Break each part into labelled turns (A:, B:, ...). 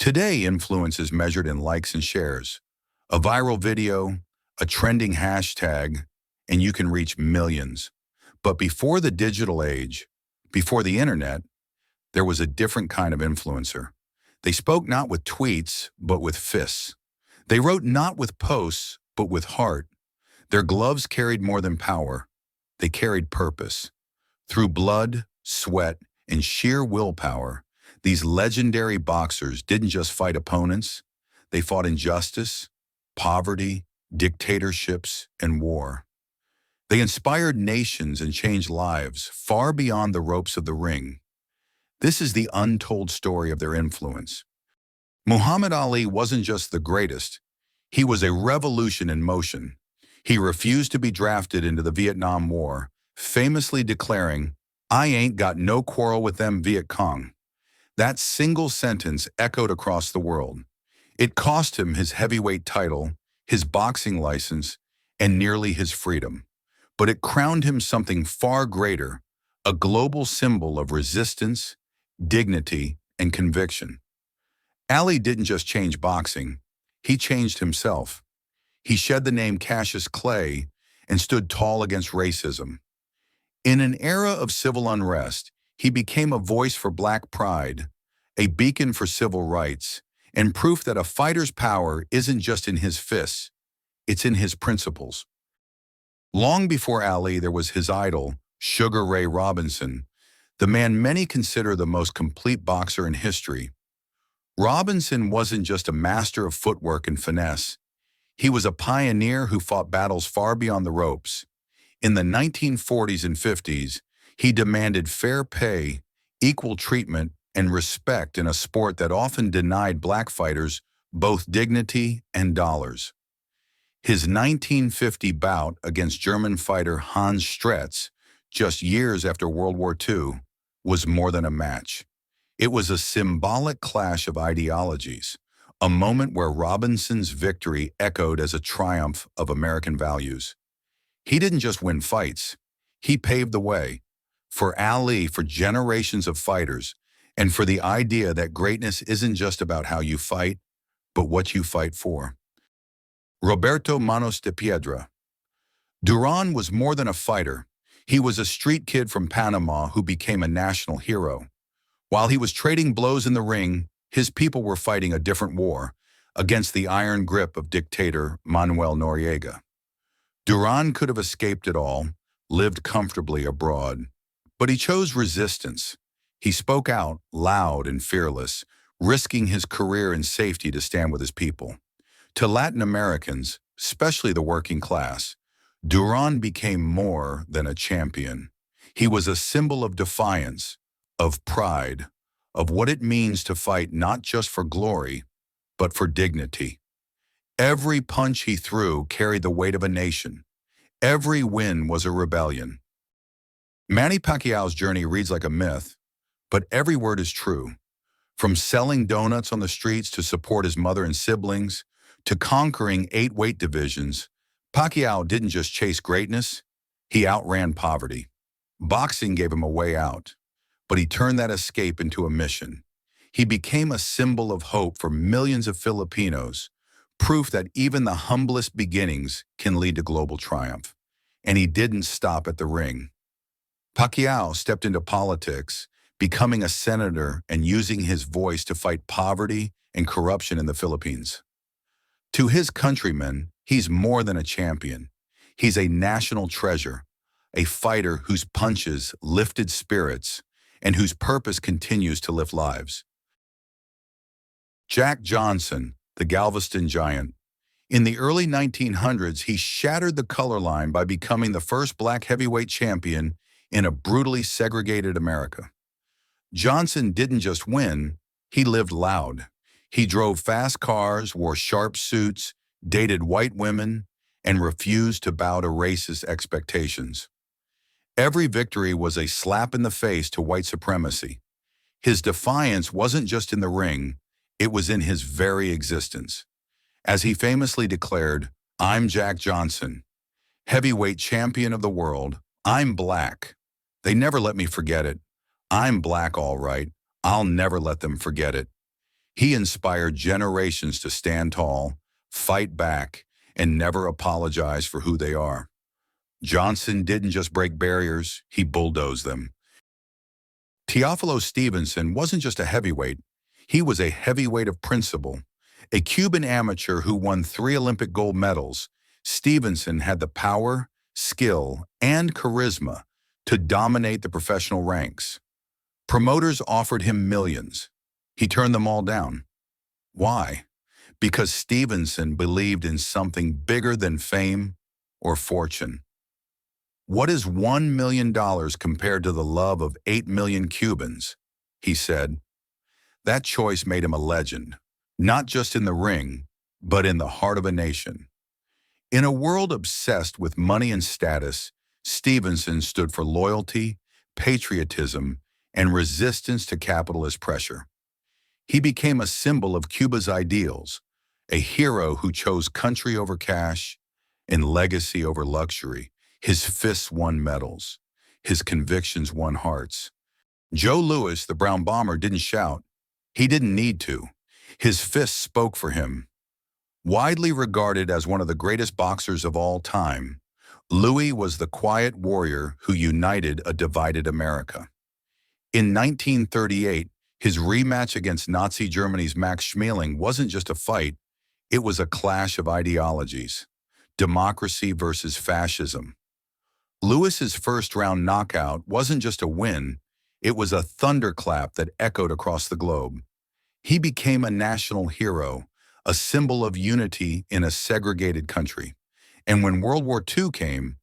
A: Today, influence is measured in likes and shares. A viral video, a trending hashtag, and you can reach millions. But before the digital age, before the internet, there was a different kind of influencer. They spoke not with tweets, but with fists. They wrote not with posts, but with heart. Their gloves carried more than power. They carried purpose. Through blood, sweat, and sheer willpower, these legendary boxers didn't just fight opponents, they fought injustice, poverty, dictatorships, and war. They inspired nations and changed lives far beyond the ropes of the ring. This is the untold story of their influence. Muhammad Ali wasn't just the greatest, he was a revolution in motion. He refused to be drafted into the Vietnam War, famously declaring, "I ain't got no quarrel with them Viet Cong." That single sentence echoed across the world. It cost him his heavyweight title, his boxing license, and nearly his freedom. But it crowned him something far greater, a global symbol of resistance, dignity, and conviction. Ali didn't just change boxing, he changed himself. He shed the name Cassius Clay and stood tall against racism. In an era of civil unrest, he became a voice for Black pride, a beacon for civil rights, and proof that a fighter's power isn't just in his fists, it's in his principles. Long before Ali, there was his idol, Sugar Ray Robinson, the man many consider the most complete boxer in history. Robinson wasn't just a master of footwork and finesse. He was a pioneer who fought battles far beyond the ropes. In the 1940s and 50s, he demanded fair pay, equal treatment, and respect in a sport that often denied Black fighters both dignity and dollars. His 1950 bout against German fighter Hans Stretz, just years after World War II, was more than a match. It was a symbolic clash of ideologies, a moment where Robinson's victory echoed as a triumph of American values. He didn't just win fights, he paved the way. For Ali, for generations of fighters, and for the idea that greatness isn't just about how you fight, but what you fight for. Roberto Manos de Piedra. Durán was more than a fighter. He was a street kid from Panama who became a national hero. While he was trading blows in the ring, his people were fighting a different war against the iron grip of dictator Manuel Noriega. Durán could have escaped it all, lived comfortably abroad, but he chose resistance. He spoke out, loud and fearless, risking his career and safety to stand with his people. To Latin Americans, especially the working class, Durán became more than a champion. He was a symbol of defiance, of pride, of what it means to fight not just for glory, but for dignity. Every punch he threw carried the weight of a nation. Every win was a rebellion. Manny Pacquiao's journey reads like a myth, but every word is true. From selling donuts on the streets to support his mother and siblings, to conquering 8 weight divisions, Pacquiao didn't just chase greatness, he outran poverty. Boxing gave him a way out, but he turned that escape into a mission. He became a symbol of hope for millions of Filipinos, proof that even the humblest beginnings can lead to global triumph. And he didn't stop at the ring. Pacquiao stepped into politics, becoming a senator and using his voice to fight poverty and corruption in the Philippines. To his countrymen, he's more than a champion. He's a national treasure, a fighter whose punches lifted spirits and whose purpose continues to lift lives. Jack Johnson, the Galveston Giant. In the early 1900s, he shattered the color line by becoming the first Black heavyweight champion in a brutally segregated America. Johnson didn't just win, he lived loud. He drove fast cars, wore sharp suits, dated white women, and refused to bow to racist expectations. Every victory was a slap in the face to white supremacy. His defiance wasn't just in the ring, it was in his very existence. As he famously declared, "I'm Jack Johnson, heavyweight champion of the world. I'm Black. They never let me forget it. I'm Black all right. I'll never let them forget it." He inspired generations to stand tall, fight back, and never apologize for who they are. Johnson didn't just break barriers, he bulldozed them. Teófilo Stevenson wasn't just a heavyweight, he was a heavyweight of principle. A Cuban amateur who won 3 Olympic gold medals, Stevenson had the power, skill, and charisma to dominate the professional ranks. Promoters offered him millions. He turned them all down. Why? Because Stevenson believed in something bigger than fame or fortune. What is $1 million compared to the love of 8 million Cubans? He said. That choice made him a legend, not just in the ring, but in the heart of a nation. In a world obsessed with money and status, Stevenson stood for loyalty, patriotism, and resistance to capitalist pressure. He became a symbol of Cuba's ideals, a hero who chose country over cash and legacy over luxury. His fists won medals. His convictions won hearts. Joe Louis, the Brown Bomber, didn't shout. He didn't need to. His fists spoke for him. Widely regarded as one of the greatest boxers of all time, Louis was the quiet warrior who united a divided America. In 1938, his rematch against Nazi Germany's Max Schmeling wasn't just a fight, it was a clash of ideologies. Democracy versus fascism. Louis's first-round knockout wasn't just a win, it was a thunderclap that echoed across the globe. He became a national hero, a symbol of unity in a segregated country. And when World War II came,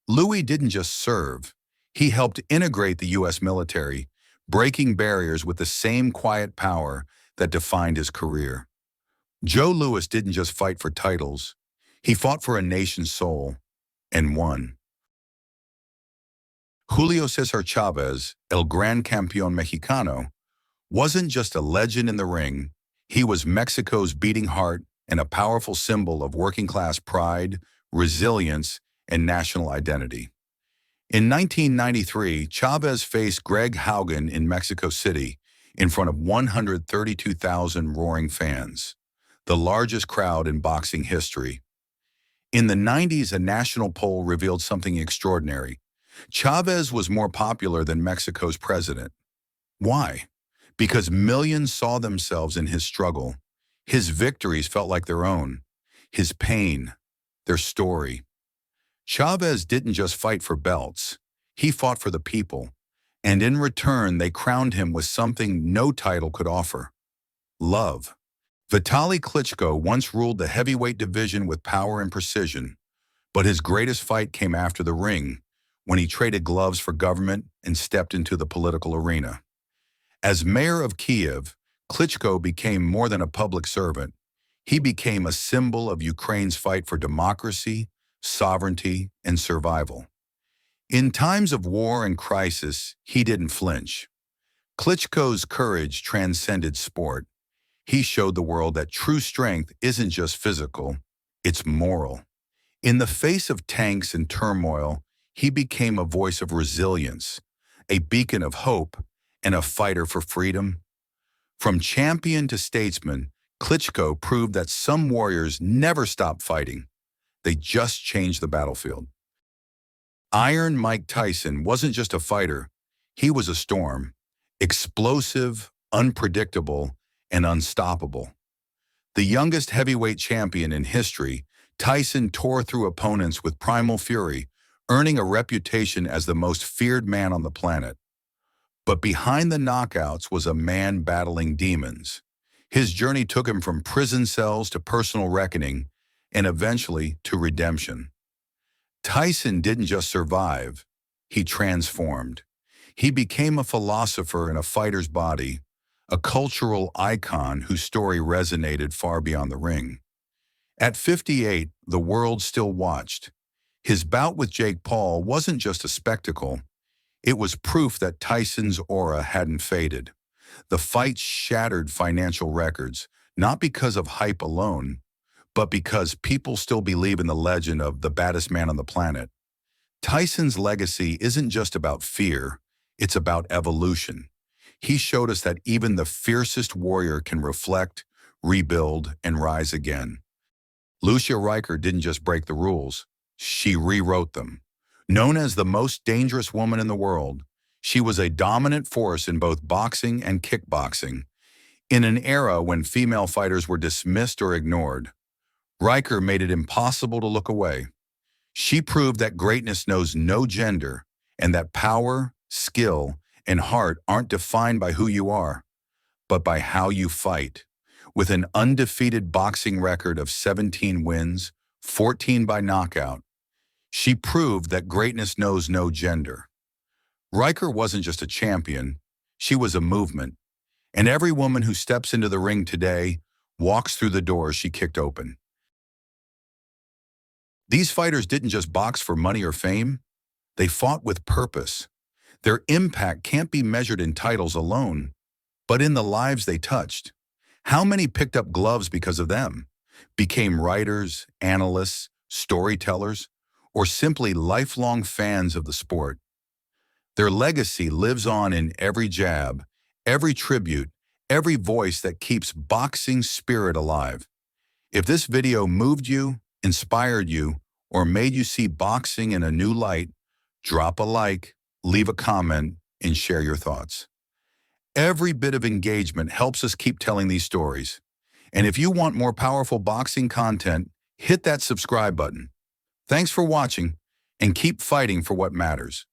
A: Louis didn't just serve, he helped integrate the U.S. military, breaking barriers with the same quiet power that defined his career. Joe Louis didn't just fight for titles, he fought for a nation's soul, and won. Julio César Chávez, El Gran Campeón Mexicano, wasn't just a legend in the ring, he was Mexico's beating heart and a powerful symbol of working-class pride, resilience, and national identity. In 1993, Chávez faced Greg Haugen in Mexico City in front of 132,000 roaring fans, the largest crowd in boxing history. In the 90s, a national poll revealed something extraordinary. Chávez was more popular than Mexico's president. Why? Because millions saw themselves in his struggle. His victories felt like their own. His pain, their story. Chávez didn't just fight for belts. He fought for the people. And in return, they crowned him with something no title could offer. Love. Vitali Klitschko once ruled the heavyweight division with power and precision. But his greatest fight came after the ring, when he traded gloves for government and stepped into the political arena. As mayor of Kiev, Klitschko became more than a public servant. He became a symbol of Ukraine's fight for democracy, sovereignty, and survival. In times of war and crisis, he didn't flinch. Klitschko's courage transcended sport. He showed the world that true strength isn't just physical, it's moral. In the face of tanks and turmoil, he became a voice of resilience, a beacon of hope, and a fighter for freedom. From champion to statesman, Klitschko proved that some warriors never stop fighting. They just changed the battlefield. Iron Mike Tyson wasn't just a fighter, he was a storm, explosive, unpredictable, and unstoppable. The youngest heavyweight champion in history, Tyson tore through opponents with primal fury, earning a reputation as the most feared man on the planet. But behind the knockouts was a man battling demons. His journey took him from prison cells to personal reckoning, and eventually to redemption. Tyson didn't just survive, he transformed. He became a philosopher in a fighter's body, a cultural icon whose story resonated far beyond the ring. At 58, the world still watched. His bout with Jake Paul wasn't just a spectacle, it was proof that Tyson's aura hadn't faded. The fight shattered financial records, not because of hype alone, but because people still believe in the legend of the baddest man on the planet. Tyson's legacy isn't just about fear, it's about evolution. He showed us that even the fiercest warrior can reflect, rebuild, and rise again. Lucia Rijker didn't just break the rules, she rewrote them. Known as the most dangerous woman in the world, she was a dominant force in both boxing and kickboxing. In an era when female fighters were dismissed or ignored, Rijker made it impossible to look away. She proved that greatness knows no gender and that power, skill, and heart aren't defined by who you are, but by how you fight. With an undefeated boxing record of 17 wins, 14 by knockout, she proved that greatness knows no gender. Rijker wasn't just a champion, she was a movement. And every woman who steps into the ring today walks through the doors she kicked open. These fighters didn't just box for money or fame, they fought with purpose. Their impact can't be measured in titles alone, but in the lives they touched. How many picked up gloves because of them, became writers, analysts, storytellers, or simply lifelong fans of the sport? Their legacy lives on in every jab, every tribute, every voice that keeps boxing spirit alive. If this video moved you, inspired you, or made you see boxing in a new light, drop a like, leave a comment, and share your thoughts. Every bit of engagement helps us keep telling these stories. And if you want more powerful boxing content, hit that subscribe button. Thanks for watching, and keep fighting for what matters.